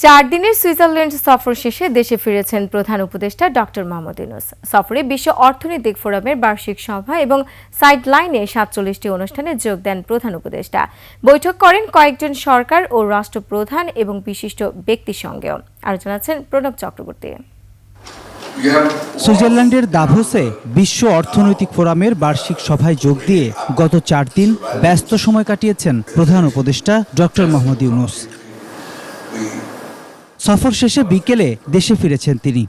4 দিনের সুইজারল্যান্ড সফর শেষে দেশে ফিরেছেন প্রধান উপদেষ্টা ডক্টর মোহাম্মদ ইউনূস। সফরে বিশ্ব অর্থনৈতিক ফোরামের বার্ষিক সভা এবং সাইডলাইনে 47টি অনুষ্ঠানে যোগ দেন প্রধান উপদেষ্টা। বৈঠক করেন কয়েকজন সরকার ও রাষ্ট্রপ্রধান এবং বিশিষ্ট ব্যক্তির সঙ্গেও। আরো জানাচ্ছেন প্রণব চক্রবর্তী। সুইজারল্যান্ডের দাভোসে বিশ্ব অর্থনৈতিক ফোরামের বার্ষিক সভায় যোগ দিয়ে গত 4 দিন ব্যস্ত সময় কাটিয়েছেন প্রধান উপদেষ্টা ডক্টর মোহাম্মদ ইউনূস। সফর শেষে বিকেলে দেশে ফিরেছেন তিনি।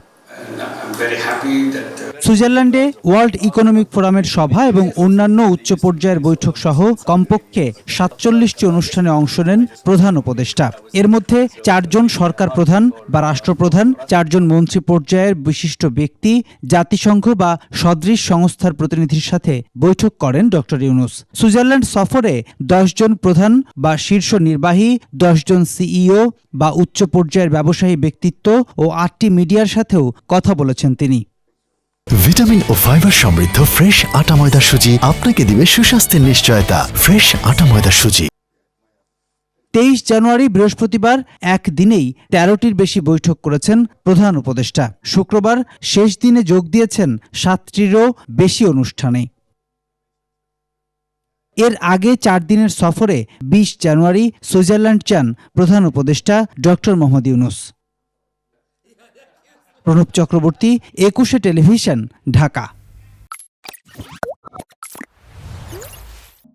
সুইজারল্যান্ডে ওয়ার্ল্ড ইকোনমিক ফোরামের সভা এবং অন্যান্য উচ্চ পর্যায়ের বৈঠক সহ কমপক্ষে 47টি অনুষ্ঠানে অংশ নেন প্রধান উপদেষ্টা। এর মধ্যে 4 জন সরকার প্রধান বা রাষ্ট্রপ্রধান, 4 জন মন্ত্রী পর্যায়ের বিশিষ্ট ব্যক্তি, জাতিসংঘ বা সদৃশ সংস্থার প্রতিনিধির সাথে বৈঠক করেন ডক্টর ইউনূস। সুইজারল্যান্ড সফরে 10 জন প্রধান বা শীর্ষ নির্বাহী, 10 জন সিইও বা উচ্চ পর্যায়ের ব্যবসায়ী ব্যক্তিত্ব ও 8টি মিডিয়ার সাথেও কথা বলেছেন তিনি। ভিটামিন ও ফাইবার সমৃদ্ধ ফ্রেশ আটা ময়দা সুজি আপনাকে দিবে সুস্বাস্থ্যের নিশ্চয়তা। ফ্রেশ আটা ময়দা সুজি। 23 জানুয়ারি বৃহস্পতিবার একদিনেই 13টির বেশি বৈঠক করেছেন প্রধান উপদেষ্টা। শুক্রবার শেষ দিনে যোগ দিয়েছেন 7টিরও বেশি অনুষ্ঠানে। এর আগে 4 দিনের সফরে 20 জানুয়ারি সুইজারল্যান্ড যান প্রধান উপদেষ্টা ডক্টর মোহাম্মদ ইউনূস। প্রণব চক্রবর্তী, 21 টেলিভিশন, ঢাকা।